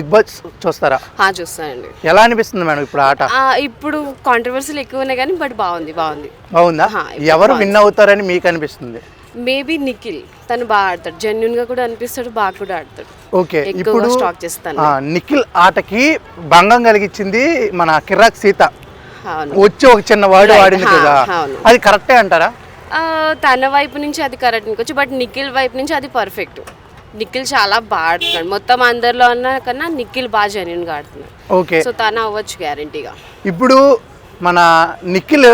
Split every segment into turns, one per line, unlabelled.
Big boss చూస్తారా?
చూస్తానండి.
ఎలా అనిపిస్తుంది మేడం ఇప్పుడు ఆట?
ఇప్పుడు కాంట్రవర్సీలు ఎక్కువ ఉన్నాయి కానీ బట్
బాగుందా? ఎవరు విన్ అవుతారని మీకు అనిపిస్తుంది?
మేబీ నిఖిల్, తను బాగా ఆడతాడు, జెన్యున్ గా కూడా అనిపిస్తాడు, బాగా కూడా ఆడతాడు.
ఓకే, ఇప్పుడు స్టాక్ చేస్తాను. నిఖిల్ ఆటకి భంగం కలిగించింది మన కిరాక్ సీత, వచ్చి ఒక చిన్న వర్డ్ వాడింది కదా, అది కరెక్టే అంటారా?
తన వైపు నుంచి అది కరెక్ట్ అనుకోవచ్చు, బట్ నిఖిల్ వైపు నుంచి అది పర్ఫెక్ట్. నిఖిల్ చాలా బాగా ఆడుతున్నాడు, మొత్తం అందరిలో అన్న కన్నా నిఖిల్ బాగా జెన్యున్ గా ఆడుతున్నాడు.
ఓకే, సో
తను అవ్వచ్చు గ్యారంటీగా.
ఇప్పుడు మన నిఖిల్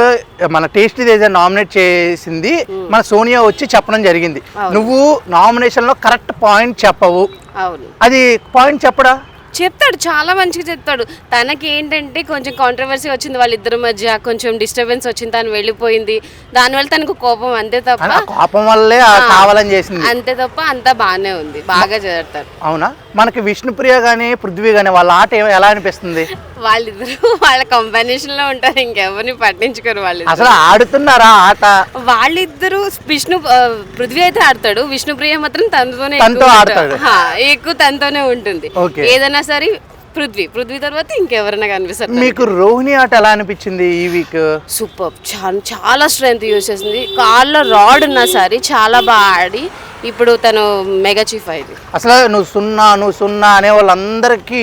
మన టేస్టీ తేజ నామినేట్ చేసింది, మన సోనియా వచ్చి చెప్పడం జరిగింది, నువ్వు నామినేషన్ లో కరెక్ట్ పాయింట్ చెప్పవు.
అవును,
అది పాయింట్ చెప్పడా?
చెప్తాడు, చాలా మంచిగా చెప్తాడు. తనకి ఏంటంటే కొంచెం కాంట్రవర్సీ వచ్చింది వాళ్ళిద్దరి మధ్య, కొంచెం డిస్టర్బెన్స్ వచ్చింది, తను వెళ్ళిపోయింది, దానివల్ల తనకు కోపం, అంతే తప్ప
కోపం వల్లే కావాలని చేసింది,
అంతే తప్ప అంతా బాగానే ఉంది, బాగా చేస్తారు.
అవునా? మనకి విష్ణుప్రియ గానీ పృథ్వీ గానీ వాళ్ళ ఆట ఎలా అనిపిస్తుంది?
వాళ్ళిద్దరు వాళ్ళ కాంబినేషన్ లో ఉంటారు, ఇంకెవరిని పట్టించుకోరు వాళ్ళు. అసలు
ఆడుతున్నారా ఆట?
వాళ్ళిద్దరు పృథ్వీ అయితే ఆడతాడు, విష్ణుప్రియ మాత్రం తనతోనే ఎక్కువ తనతోనే ఉంటుంది. ఏదైనా సరే పృథ్వీ తర్వాత ఇంకెవరైనా కనిపిస్తారు.
మీకు రోహిణి ఆట ఎలా అనిపించింది ఈ వీక్?
సూపర్, చాలా స్ట్రెంత్ యూజ్ చేసింది, కాళ్ళ రాడ్ ఉన్నా సరే చాలా బాగా ఆడి ఇప్పుడు తను మెగా చీఫ్ అయింది.
అసలు నువ్వు సున్నా అనే వాళ్ళందరికీ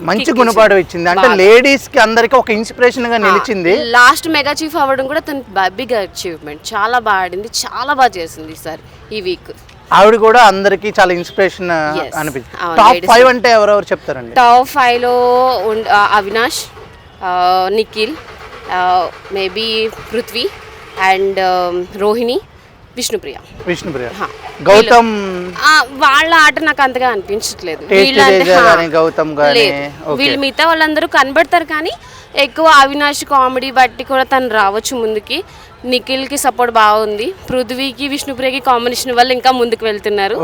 మంచి గుణపాఠం ఇచ్చింది, అంటే లేడీస్ కి అందరికి ఒక ఇన్స్పిరేషన్ గా నిలిచింది.
లాస్ట్ మెగా చీఫ్ అవ్వడం కూడా తన బిగ్ అచీవ్మెంట్, చాలా బాగా ఆడింది, చాలా బాగా చేసింది ఈసారి ఈ వీక్.
ఆవిడ కూడా అందరికి చాలా ఇన్స్పిరేషన్ అనిపించింది. టాప్ 5 అంటే ఎవరెవరు చెప్తారండి?
టాప్ 5 లో అవినాష్, నిఖిల్, మేబీ పృథ్వీ అండ్ రోహిణి, విష్ణుప్రియ. గౌతమ్ వాళ్ళ ఆట నాకు అంతగా అనిపించట్లేదు. వీళ్ళు మిగతా వాళ్ళందరూ కనబడతారు కానీ ఎక్కువ అవినాష్ కామెడీ బట్టి కూడా తను రావచ్చు ముందుకి. నిఖిల్కి సపోర్ట్ బాగుంది, పృథ్వీకి విష్ణుప్రియకి కాంబినేషన్ వల్ల ఇంకా ముందుకు వెళ్తున్నారు.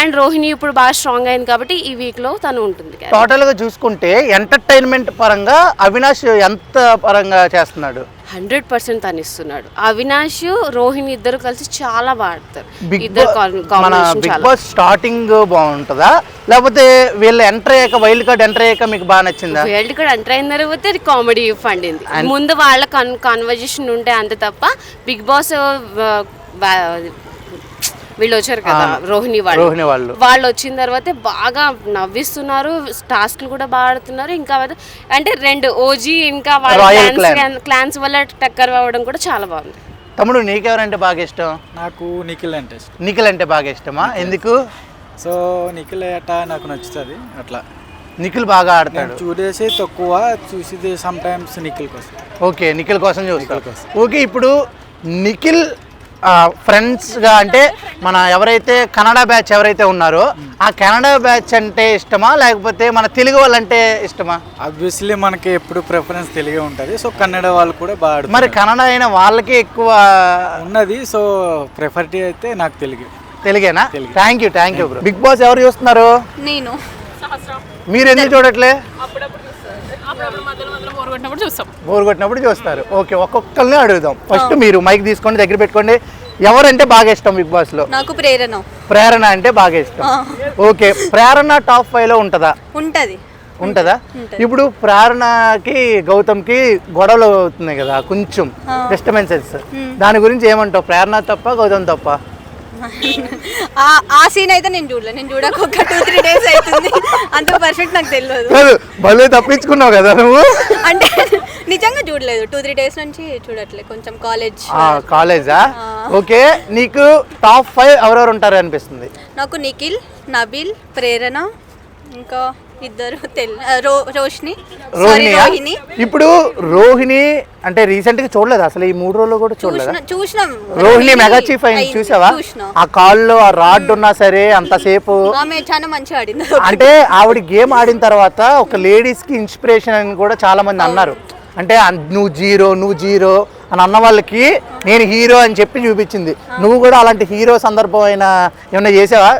అండ్ రోహిణి ఇప్పుడు బాగా స్ట్రాంగ్ అయింది కాబట్టి ఈ వీక్ లో తను ఉంటుంది.
టోటల్ గా చూసుకుంటే ఎంటర్టైన్మెంట్ పరంగా అవినాష్ ఎంత పరంగా చేస్తున్నాడు?
100% తను ఇస్తున్నాడు. అవినాష్ రోహిణి ఇద్దరు కలిసి చాలా బాగుంటారు.
బిగ్ బాస్ స్టార్టింగ్ బాగుంటుందా, లేకపోతే వీళ్ళు ఎంటర్ అయ్యాక వైల్డ్ కార్డ్ ఎంటర్ అయ్యాక మీకు బాగా నచ్చిందా?
వైల్డ్ కార్డ్ ఎంటర్ అయిన తర్వాత అది కామెడీ పండింది, ముందు వాళ్ళ కాన్వర్జేషన్ ఉంటే అంతే తప్ప బిగ్ బాస్ వీళ్ళు వచ్చారు కదా రోహిణి వాళ్ళు వచ్చిన తర్వాత బాగా నవ్విస్తున్నారు, టాస్క్లు కూడా బాగా ఆడుతున్నారు. ఇంకా అంటే 2 ఓజీ ఇంకా వాళ్ళ క్లాన్స్ వల్ల టక్కర్ అవ్వడం కూడా చాలా బాగుంది.
తమ్ముడు నీకెవరంటే బాగా ఇష్టం?
నాకు నిఖిల్ అంటే ఇష్టం.
నిఖిల్ అంటే బాగా ఇష్టమా? ఎందుకు?
సో నిఖిల్ ఆట నాకు నచ్చుతుంది, అట్లా
నిఖిల్ బాగా ఆడతాడు.
చూసేసి తక్కువ చూసేది సమ్ టైమ్స్ నిఖిల్ కోసం.
ఓకే, నిఖిల్ కోసం చూస్తాను. ఓకే, ఇప్పుడు నిఖిల్ ఫ్రెండ్స్గా అంటే మన ఎవరైతే కన్నడ బ్యాచ్ ఎవరైతే ఉన్నారో ఆ కన్నడ బ్యాచ్ అంటే ఇష్టమా, లేకపోతే మన తెలుగు వాళ్ళంటే ఇష్టమా?
ఆబ్వియస్లీ మనకి ఎప్పుడు ప్రిఫరెన్స్ తెలుగే ఉంటుంది, సో కన్నడ వాళ్ళు కూడా బాగా.
మరి కన్నడ అయిన వాళ్ళకి ఎక్కువ
ఉన్నది, సో ప్రిఫర్టీ అయితే నాకు
తెలుగేనా? Thank you bro. Bigg Boss ఎవరు చూస్తున్నారు?
నేను.
మీరు ఎందుకు చూడట్లే? బోర్ కొట్టినప్పుడు చూస్తారు. ఓకే, ఒక్కొక్కరిని అడుగుదాం. ఫస్ట్ మీరు మైక్ తీసుకోండి, దగ్గర పెట్టుకోండి. ఎవరంటే బాగా ఇష్టం బిగ్ బాస్ లో?
నాకు ప్రేరణ
అంటే బాగా ఇష్టం. ఓకే, ప్రేరణ టాప్ 5 లో ఉంటదా? ఉంటదా? ఇప్పుడు ప్రేరణకి గౌతమ్కి గొడవలు అవుతున్నాయి కదా, కొంచెం డిస్టర్బెన్సెస్, దాని గురించి ఏమంటావు? ప్రేరణ తప్ప గౌతమ్ తప్ప?
ఆ సీన్ అయితే నేను చూడక ఒక 2-3 డేస్ అవుతుంది, అంత పర్ఫెక్ట్ నాకు తెలియదు.
భలే తప్పించుకున్నావు కదా నువ్వు.
అంటే నిజంగా చూడలేదు, 2-3 డేస్ నుంచి చూడట్లేదు, కొంచెం
కాలేజా? ఓకే, నీకు టాప్ 5 ఎవరెవరు ఉంటారు అనిపిస్తుంది?
నాకు నిఖిల్, నబిల్, ప్రేరణ, ఇంకా ఇద్దరు రోహిణి.
ఇప్పుడు రోహిణి అంటే రీసెంట్ గా చూడలేదు అసలు, ఈ 3 రోజులు కూడా
చూసినాం.
రోహిణి మెగా చీఫ్ అయింది, చూసావా? ఆ కాల్లో ఆ రాడ్ ఉన్నా సరే అంతసేపు
చాలా మంచిగా ఆడింది.
అంటే ఆవిడ గేమ్ ఆడిన తర్వాత ఒక లేడీస్ కి ఇన్స్పిరేషన్ అని కూడా చాలా మంది అన్నారు. అంటే నువ్వు జీరో అని అన్న వాళ్ళకి నేను హీరో అని చెప్పి చూపించింది. నువ్వు కూడా అలాంటి హీరో సందర్భం అయినా ఏమన్నా చేసావా?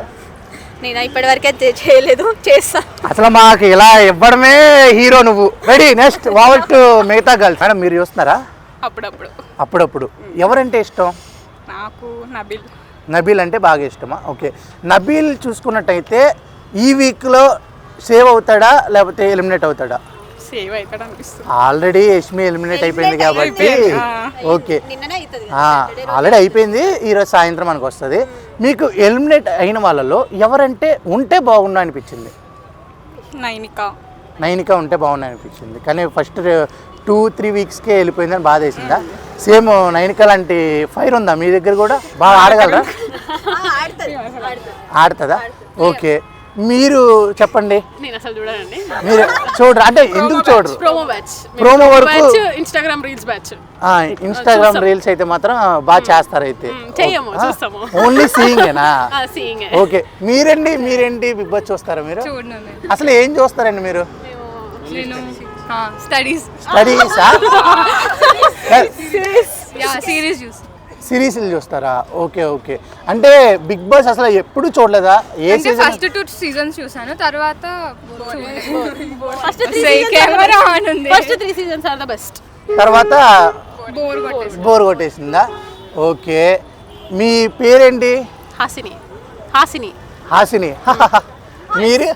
నేను ఇప్పటి వరకే చేయలేదు, చేస్తా.
అసలు మాకు ఇలా ఇవ్వడమే హీరో నువ్వు. రెడీ, నెక్స్ట్ ఓవర్ టు మిగతా గర్ల్స్. మేడం మీరు చూస్తున్నారా? అప్పుడప్పుడు. ఎవరంటే ఇష్టం?
నాకు
నబీల్ అంటే బాగా ఇష్టమా? ఓకే, నబీల్ చూసుకున్నట్టయితే ఈ వీక్లో సేవ్ అవుతాడా లేకపోతే ఎలిమినేట్ అవుతాడా?
సేవ్ అవుతాడు అనిపిస్తుంది.
ఆల్రెడీ యష్మి ఎలిమినేట్ అయిపోయింది కాబట్టి ఓకే,
నిన్ననే అవుతుంది
ఆల్రెడీ అయిపోయింది. ఈరోజు సాయంత్రం మనకు వస్తుంది. మీకు ఎలిమినేట్ అయిన వాళ్ళలో ఎవరంటే ఉంటే బాగుండు అనిపించింది? నైనిక ఉంటే బాగుండు అనిపించింది, కానీ ఫస్ట్ 2-3 వీక్స్కే వెళ్ళిపోయిందని బాధ వేసిందా? సేమ్ నైనిక లాంటి ఫైర్ ఉందా మీ దగ్గర కూడా? బాగా ఆడగలరా? ఆడుతుందా? ఓకే, మీరు చెప్పండి.
నేను అసలు చూడనండి.
మీరు చూడరు అంటే ఎందుకు చూడరు? ప్రోమో వరకు
Instagram reels batch.
Instagram reels అయితే మాత్రం బాగా చేస్తారు అయితే.
చెయ్యము, చూస్తాము.
ఓన్లీ సీయింగేనా?
సీయింగ్.
ఓకే, మీరేంటి బిగ్ బాస్ చూస్తారా మీరు? అసలు ఏం చూస్తారండి మీరు? స్టడీసా? సిరీస్లు చూస్తారా? ఓకే ఓకే, అంటే బిగ్ బాస్ అసలు ఎప్పుడు చూడలేదా? ఏ సీజన్?
ఫస్ట్ 2 సీజన్స్ చూసాను, తర్వాత
first 3 seasons are the best.
తర్వాత బోర్ కొట్టేసిందా? ఓకే, మీ పేరేంటి?
హాసిని.
హాసిని. మీరు?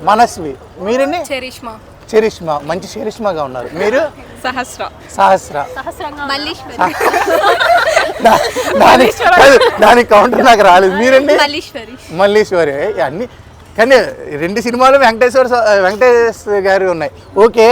మనస్వి. మీరండి? చరిష్మా. మంచి చరిష్మాగా ఉన్నారు. మీరు? సహస్ర. దానికి కౌంటర్ నాకు రాలేదు. మీరండి? మల్లీశ్వరి. అన్ని కానీ 2 సినిమాలు వెంకటేష్ గారు ఉన్నాయి. ఓకే,